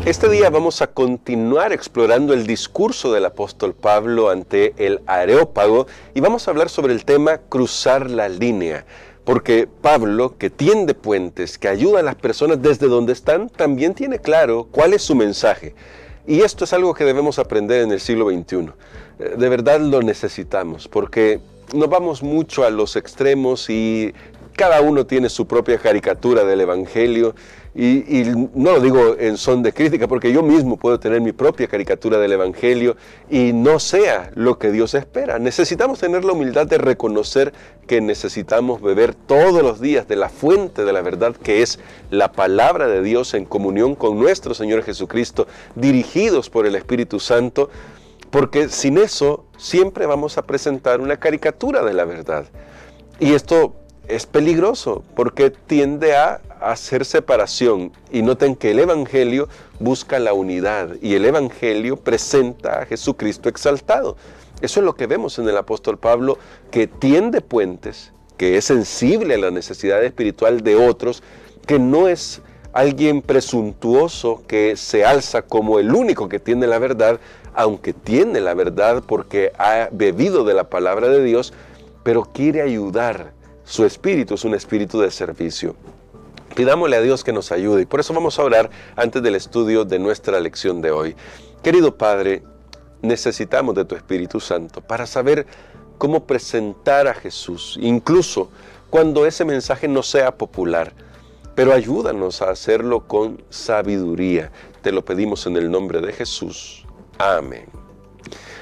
Este día vamos a continuar explorando el discurso del apóstol Pablo ante el Areópago y vamos a hablar sobre el tema cruzar la línea. Porque Pablo, que tiende puentes, que ayuda a las personas desde donde están, también tiene claro cuál es su mensaje. Y esto es algo que debemos aprender en el siglo XXI. De verdad lo necesitamos, porque nos vamos mucho a los extremos y cada uno tiene su propia caricatura del Evangelio. Y no lo digo en son de crítica, porque yo mismo puedo tener mi propia caricatura del Evangelio y no sea lo que Dios espera. Necesitamos tener la humildad de reconocer que necesitamos beber todos los días de la fuente de la verdad, que es la palabra de Dios en comunión con nuestro Señor Jesucristo, dirigidos por el Espíritu Santo, porque sin eso siempre vamos a presentar una caricatura de la verdad. Y esto es peligroso porque tiende a hacer separación, y noten que el Evangelio busca la unidad y el Evangelio presenta a Jesucristo exaltado. Eso es lo que vemos en el apóstol Pablo, que tiende puentes, que es sensible a la necesidad espiritual de otros, que no es alguien presuntuoso que se alza como el único que tiene la verdad, aunque tiene la verdad porque ha bebido de la palabra de Dios, pero quiere ayudar. Su espíritu es un espíritu de servicio. Pidámosle a Dios que nos ayude y por eso vamos a orar antes del estudio de nuestra lección de hoy. Querido Padre, necesitamos de tu Espíritu Santo para saber cómo presentar a Jesús, incluso cuando ese mensaje no sea popular, pero ayúdanos a hacerlo con sabiduría. Te lo pedimos en el nombre de Jesús. Amén.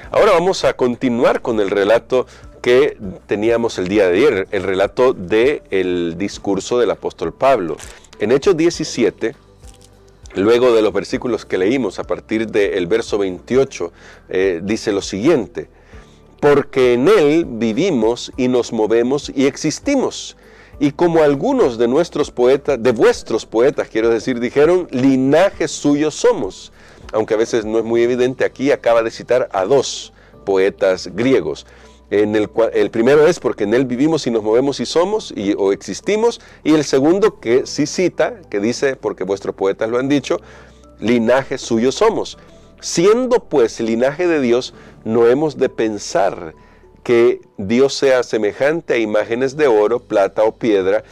Ahora vamos a continuar con el relato que teníamos el día de ayer, el relato del discurso del apóstol Pablo. En Hechos 17, luego de los versículos que leímos a partir del verso 28, dice lo siguiente: porque en él vivimos y nos movemos y existimos. Y como algunos de vuestros poetas, quiero decir, dijeron, linaje suyo somos. Aunque a veces no es muy evidente, aquí acaba de citar a dos poetas griegos. El primero es porque en él vivimos y nos movemos y somos o existimos, y el segundo que sí cita, que dice, porque vuestros poetas lo han dicho, linaje suyo somos. Siendo pues linaje de Dios, no hemos de pensar que Dios sea semejante a imágenes de oro, plata o piedra,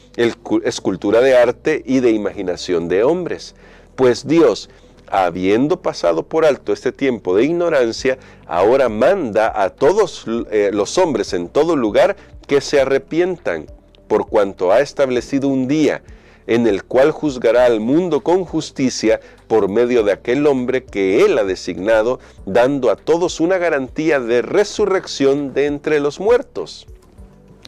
escultura de arte y de imaginación de hombres. Pues Dios, habiendo pasado por alto este tiempo de ignorancia, ahora manda a todos los hombres en todo lugar que se arrepientan, por cuanto ha establecido un día en el cual juzgará al mundo con justicia por medio de aquel hombre que él ha designado, dando a todos una garantía de resurrección de entre los muertos.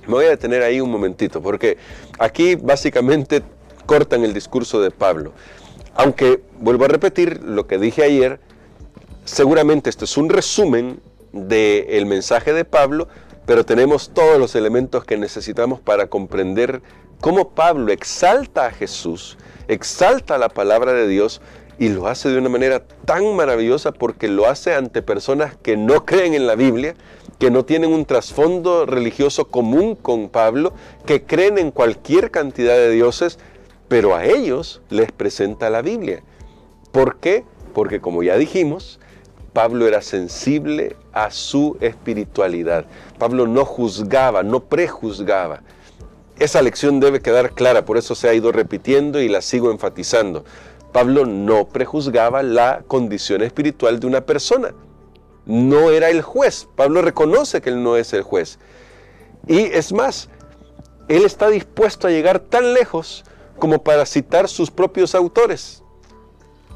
Me voy a detener ahí un momentito, porque aquí básicamente cortan el discurso de Pablo. Aunque, vuelvo a repetir lo que dije ayer, seguramente esto es un resumen del mensaje de Pablo, pero tenemos todos los elementos que necesitamos para comprender cómo Pablo exalta a Jesús, exalta la palabra de Dios y lo hace de una manera tan maravillosa porque lo hace ante personas que no creen en la Biblia, que no tienen un trasfondo religioso común con Pablo, que creen en cualquier cantidad de dioses, pero a ellos les presenta la Biblia. ¿Por qué? Porque como ya dijimos, Pablo era sensible a su espiritualidad. Pablo no juzgaba, no prejuzgaba. Esa lección debe quedar clara, por eso se ha ido repitiendo y la sigo enfatizando. Pablo no prejuzgaba la condición espiritual de una persona. No era el juez. Pablo reconoce que él no es el juez. Y es más, él está dispuesto a llegar tan lejos como para citar sus propios autores.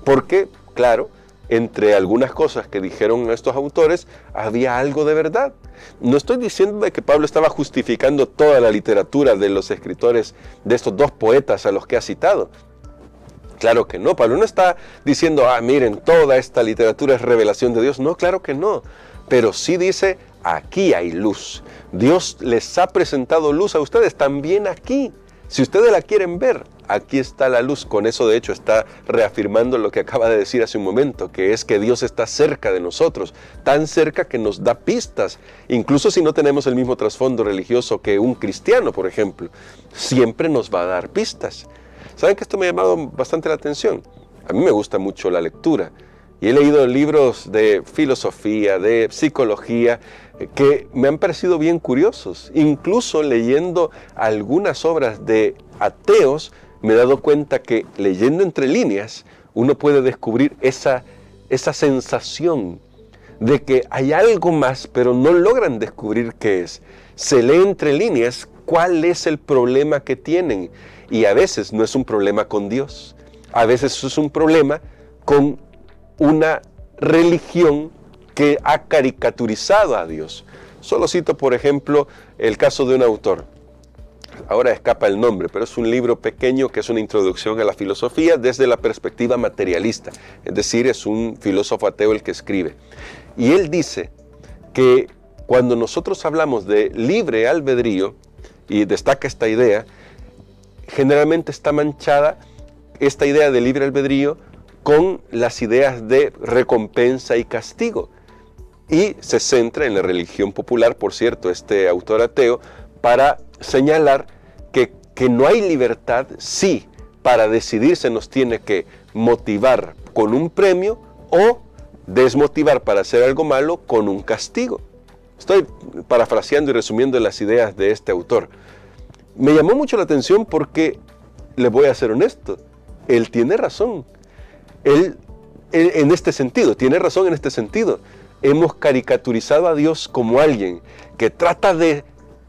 Porque, claro, entre algunas cosas que dijeron estos autores, había algo de verdad. No estoy diciendo de que Pablo estaba justificando toda la literatura de los escritores, de estos dos poetas a los que ha citado. Claro que no, Pablo no está diciendo, miren, toda esta literatura es revelación de Dios. No, claro que no. Pero sí dice, aquí hay luz. Dios les ha presentado luz a ustedes también aquí. Si ustedes la quieren ver, aquí está la luz. Con eso, de hecho, está reafirmando lo que acaba de decir hace un momento, que es que Dios está cerca de nosotros, tan cerca que nos da pistas. Incluso si no tenemos el mismo trasfondo religioso que un cristiano, por ejemplo, siempre nos va a dar pistas. ¿Saben que esto me ha llamado bastante la atención? A mí me gusta mucho la lectura y he leído libros de filosofía, de psicología, que me han parecido bien curiosos. Incluso leyendo algunas obras de ateos, me he dado cuenta que leyendo entre líneas, uno puede descubrir esa sensación de que hay algo más, pero no logran descubrir qué es. Se lee entre líneas cuál es el problema que tienen. Y a veces no es un problema con Dios. A veces es un problema con una religión que ha caricaturizado a Dios. Solo cito, por ejemplo, el caso de un autor. Ahora escapa el nombre, pero es un libro pequeño que es una introducción a la filosofía desde la perspectiva materialista. Es decir, es un filósofo ateo el que escribe. Y él dice que cuando nosotros hablamos de libre albedrío, y destaca esta idea, generalmente está manchada esta idea de libre albedrío con las ideas de recompensa y castigo. Y se centra en la religión popular, por cierto, este autor ateo, para señalar que no hay libertad si para decidir se nos tiene que motivar con un premio o desmotivar para hacer algo malo con un castigo. Estoy parafraseando y resumiendo las ideas de este autor. Me llamó mucho la atención porque, le voy a ser honesto, él tiene razón. Él en este sentido, tiene razón en este sentido. Hemos caricaturizado a Dios como alguien que trata de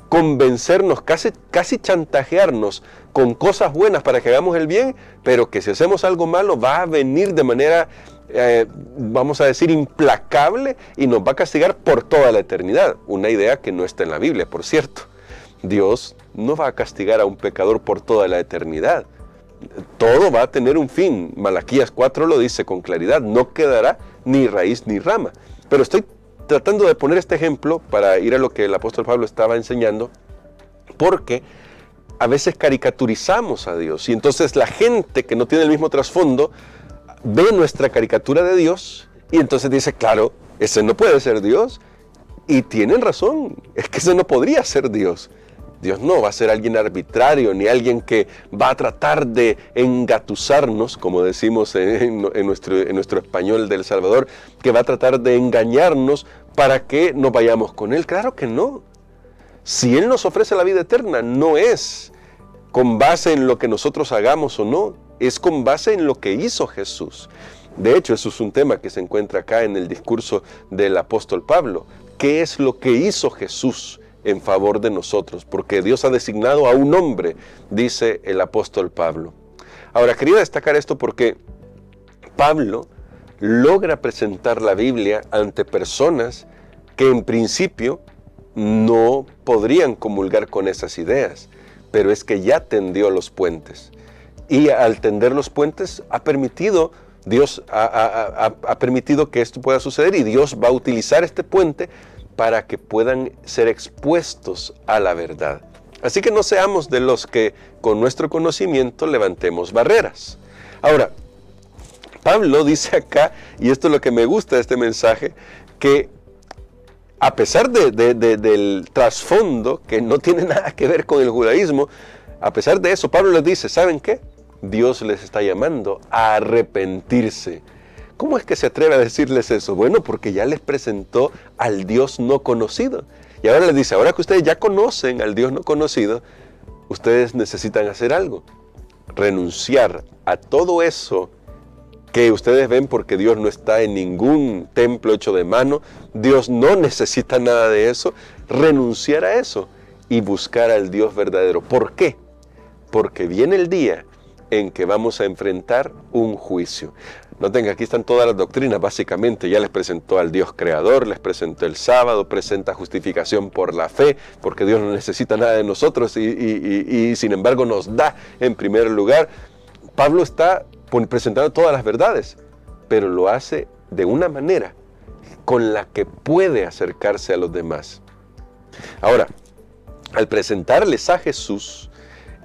convencernos, casi chantajearnos con cosas buenas para que hagamos el bien, pero que si hacemos algo malo va a venir de manera, vamos a decir, implacable y nos va a castigar por toda la eternidad. Una idea que no está en la Biblia, por cierto. Dios no va a castigar a un pecador por toda la eternidad. Todo va a tener un fin. Malaquías 4 lo dice con claridad, no quedará ni raíz ni rama. Pero estoy tratando de poner este ejemplo para ir a lo que el apóstol Pablo estaba enseñando, porque a veces caricaturizamos a Dios y entonces la gente que no tiene el mismo trasfondo ve nuestra caricatura de Dios y entonces dice, claro, ese no puede ser Dios. Y tienen razón, es que ese no podría ser Dios. Dios no va a ser alguien arbitrario, ni alguien que va a tratar de engatusarnos, como decimos en nuestro español del Salvador, que va a tratar de engañarnos para que nos vayamos con Él. Claro que no. Si Él nos ofrece la vida eterna, no es con base en lo que nosotros hagamos o no, es con base en lo que hizo Jesús. De hecho, eso es un tema que se encuentra acá en el discurso del apóstol Pablo. ¿Qué es lo que hizo Jesús en favor de nosotros? Porque Dios ha designado a un hombre, dice el apóstol Pablo. Ahora, quería destacar esto porque Pablo logra presentar la Biblia ante personas que en principio no podrían comulgar con esas ideas, pero es que ya tendió los puentes. Y al tender los puentes Dios ha permitido que esto pueda suceder y Dios va a utilizar este puente para que puedan ser expuestos a la verdad. Así que no seamos de los que con nuestro conocimiento levantemos barreras. Ahora, Pablo dice acá, y esto es lo que me gusta de este mensaje, que a pesar del trasfondo que no tiene nada que ver con el judaísmo, a pesar de eso, Pablo les dice, ¿saben qué? Dios les está llamando a arrepentirse. ¿Cómo es que se atreve a decirles eso? Bueno, porque ya les presentó al Dios no conocido. Y ahora les dice, ahora que ustedes ya conocen al Dios no conocido, ustedes necesitan hacer algo. Renunciar a todo eso que ustedes ven porque Dios no está en ningún templo hecho de mano. Dios no necesita nada de eso. Renunciar a eso y buscar al Dios verdadero. ¿Por qué? Porque viene el día en que vamos a enfrentar un juicio. Noten que aquí están todas las doctrinas, básicamente. Ya les presentó al Dios creador, les presentó el sábado, presenta justificación por la fe, porque Dios no necesita nada de nosotros y sin embargo nos da en primer lugar. Pablo está presentando todas las verdades, pero lo hace de una manera con la que puede acercarse a los demás. Ahora, al presentarles a Jesús,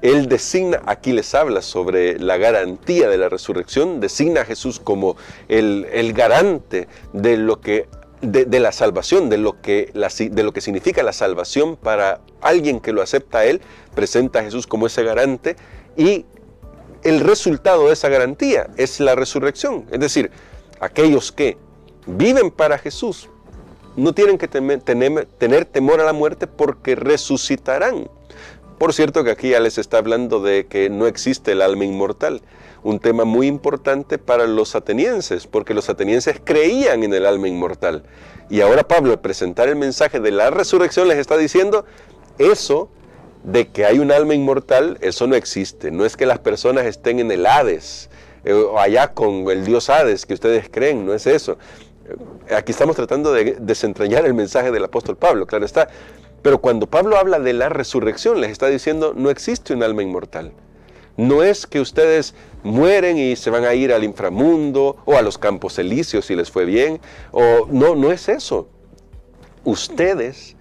Él designa, aquí les habla sobre la garantía de la resurrección, designa a Jesús como el garante de lo que, de la salvación, de lo que significa la salvación para alguien que lo acepta a Él, presenta a Jesús como ese garante y el resultado de esa garantía es la resurrección. Es decir, aquellos que viven para Jesús no tienen que tener temor a la muerte porque resucitarán. Por cierto que aquí ya les está hablando de que no existe el alma inmortal. Un tema muy importante para los atenienses, porque los atenienses creían en el alma inmortal. Y ahora Pablo, al presentar el mensaje de la resurrección, les está diciendo, eso de que hay un alma inmortal, eso no existe. No es que las personas estén en el Hades, o allá con el dios Hades que ustedes creen, no es eso. Aquí estamos tratando de desentrañar el mensaje del apóstol Pablo, claro está. Pero cuando Pablo habla de la resurrección, les está diciendo, no existe un alma inmortal. No es que ustedes mueren y se van a ir al inframundo o a los campos elíseos si les fue bien. No es eso. Ustedes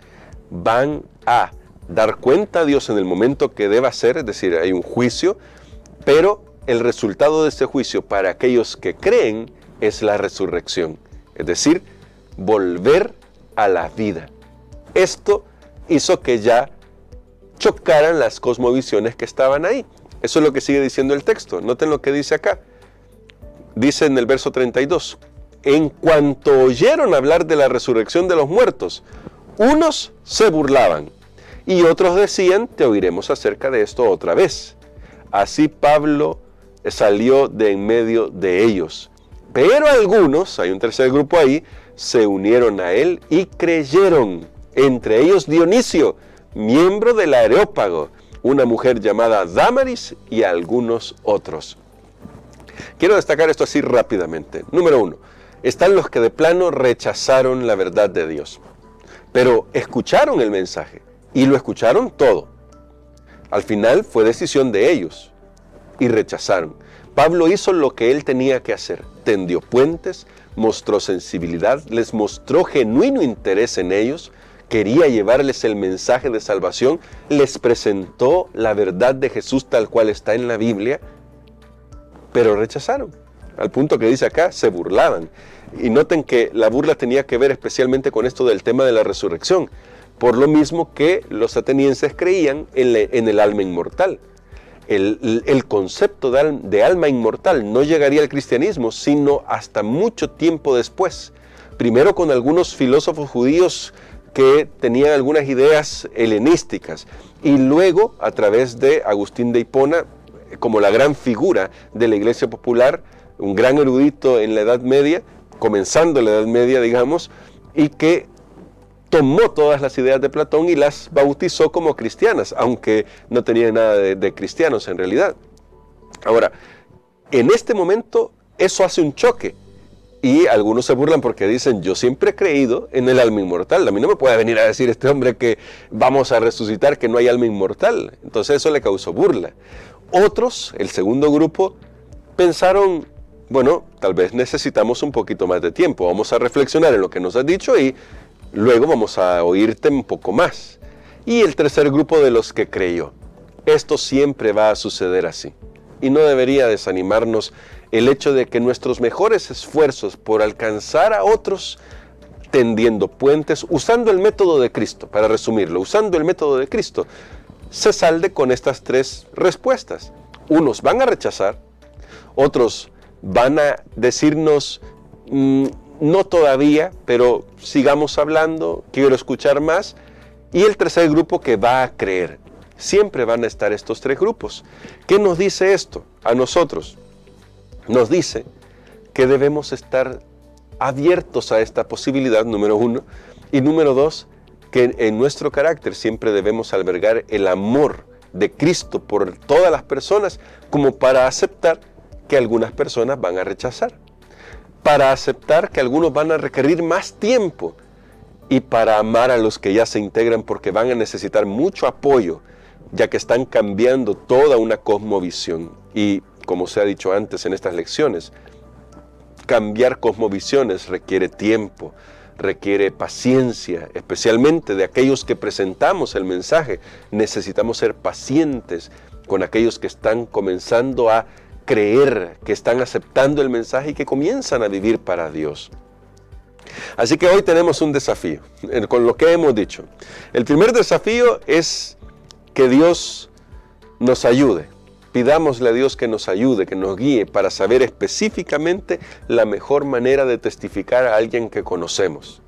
van a dar cuenta a Dios en el momento que deba ser, es decir, hay un juicio, pero el resultado de ese juicio para aquellos que creen es la resurrección. Es decir, volver a la vida. Esto hizo que ya chocaran las cosmovisiones que estaban ahí. Eso es lo que sigue diciendo el texto. Noten lo que dice acá. Dice en el verso 32. En cuanto oyeron hablar de la resurrección de los muertos, unos se burlaban y otros decían, te oiremos acerca de esto otra vez. Así Pablo salió de en medio de ellos. Pero algunos, hay un tercer grupo ahí, se unieron a él y creyeron. Entre ellos Dionisio, miembro del Areópago, una mujer llamada Dámaris y algunos otros. Quiero destacar esto así rápidamente. Número 1, están los que de plano rechazaron la verdad de Dios, pero escucharon el mensaje y lo escucharon todo. Al final fue decisión de ellos y rechazaron. Pablo hizo lo que él tenía que hacer, tendió puentes, mostró sensibilidad, les mostró genuino interés en ellos, quería llevarles el mensaje de salvación, les presentó la verdad de Jesús tal cual está en la Biblia, pero rechazaron. Al punto que dice acá, se burlaban. Y noten que la burla tenía que ver especialmente con esto del tema de la resurrección, por lo mismo que los atenienses creían en el alma inmortal. El concepto de alma inmortal no llegaría al cristianismo sino hasta mucho tiempo después. Primero con algunos filósofos judíos que tenían algunas ideas helenísticas y luego a través de Agustín de Hipona como la gran figura de la Iglesia Popular, un gran erudito en la Edad Media, comenzando la Edad Media digamos, y que tomó todas las ideas de Platón y las bautizó como cristianas, aunque no tenían nada de cristianos en realidad. Ahora, en este momento eso hace un choque y algunos se burlan porque dicen, yo siempre he creído en el alma inmortal, a mí no me puede venir a decir este hombre que vamos a resucitar, que no hay alma inmortal. Entonces eso le causó burla. Otros, el segundo grupo, pensaron, bueno, tal vez necesitamos un poquito más de tiempo, vamos a reflexionar en lo que nos has dicho y luego vamos a oírte un poco más. Y el tercer grupo de los que creyó. Esto siempre va a suceder así. Y no debería desanimarnos el hecho de que nuestros mejores esfuerzos por alcanzar a otros, tendiendo puentes, usando el método de Cristo, para resumirlo, usando el método de Cristo, se salde con estas tres respuestas. Unos van a rechazar, otros van a decirnos, no todavía, pero sigamos hablando, quiero escuchar más. Y el tercer grupo que va a creer. Siempre van a estar estos tres grupos. ¿Qué nos dice esto a nosotros? Nos dice que debemos estar abiertos a esta posibilidad, número 1. Y número 2, que en nuestro carácter siempre debemos albergar el amor de Cristo por todas las personas, como para aceptar que algunas personas van a rechazar, para aceptar que algunos van a requerir más tiempo y para amar a los que ya se integran porque van a necesitar mucho apoyo, ya que están cambiando toda una cosmovisión. Y como se ha dicho antes en estas lecciones, cambiar cosmovisiones requiere tiempo, requiere paciencia, especialmente de aquellos que presentamos el mensaje. Necesitamos ser pacientes con aquellos que están comenzando a creer, que están aceptando el mensaje y que comienzan a vivir para Dios. Así que hoy tenemos un desafío con lo que hemos dicho. El primer desafío es que Dios nos ayude Pidámosle a Dios que nos ayude, que nos guíe para saber específicamente la mejor manera de testificar a alguien que conocemos.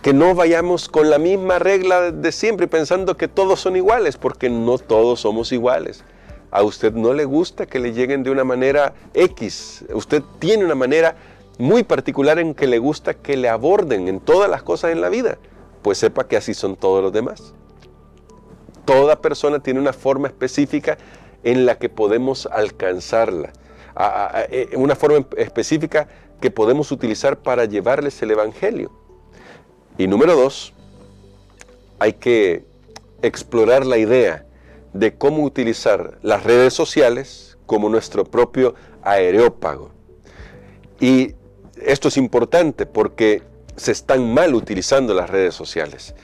Que no vayamos con la misma regla de siempre pensando que todos son iguales, porque no todos somos iguales. A usted no le gusta que le lleguen de una manera X. Usted tiene una manera muy particular en que le gusta que le aborden en todas las cosas en la vida. Pues sepa que así son todos los demás. Toda persona tiene una forma específica en la que podemos alcanzarla. Una forma específica que podemos utilizar para llevarles el Evangelio. Y número 2, hay que explorar la idea de cómo utilizar las redes sociales como nuestro propio areópago. Y esto es importante porque se están mal utilizando las redes sociales.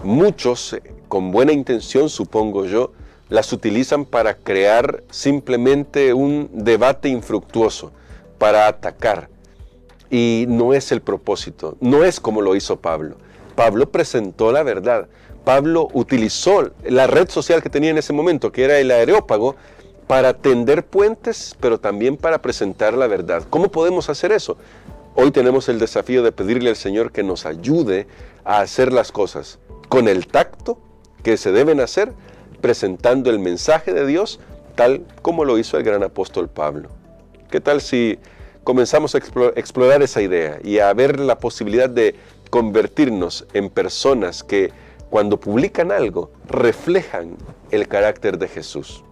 Muchos, con buena intención, supongo yo, las utilizan para crear simplemente un debate infructuoso, para atacar. Y no es el propósito, no es como lo hizo Pablo. Pablo presentó la verdad. Pablo utilizó la red social que tenía en ese momento, que era el Areópago, para tender puentes, pero también para presentar la verdad. ¿Cómo podemos hacer eso? Hoy tenemos el desafío de pedirle al Señor que nos ayude a hacer las cosas con el tacto que se deben hacer, presentando el mensaje de Dios tal como lo hizo el gran apóstol Pablo. ¿Qué tal si comenzamos a explorar esa idea y a ver la posibilidad de convertirnos en personas que cuando publican algo reflejan el carácter de Jesús?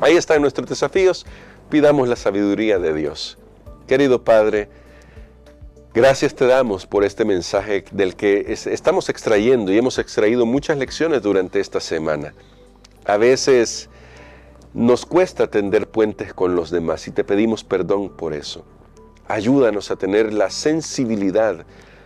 Ahí están nuestros desafíos. Pidamos la sabiduría de Dios. Querido Padre, gracias te damos por este mensaje del que estamos extrayendo y hemos extraído muchas lecciones durante esta semana. A veces nos cuesta tender puentes con los demás y te pedimos perdón por eso. Ayúdanos a tener la sensibilidad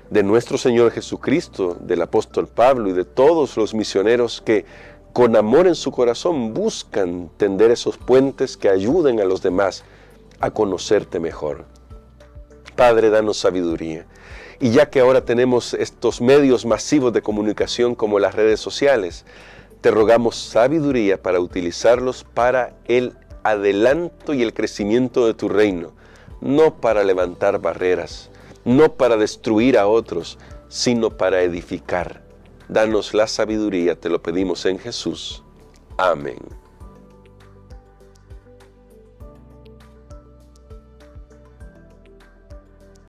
de nuestro Señor Jesucristo, del apóstol Pablo y de todos los misioneros que con amor en su corazón buscan tender esos puentes que ayuden a los demás a conocerte mejor. Padre, danos sabiduría. Y ya que ahora tenemos estos medios masivos de comunicación como las redes sociales, te rogamos sabiduría para utilizarlos para el adelanto y el crecimiento de tu reino, no para levantar barreras, no para destruir a otros, sino para edificar. Danos la sabiduría, te lo pedimos en Jesús. Amén.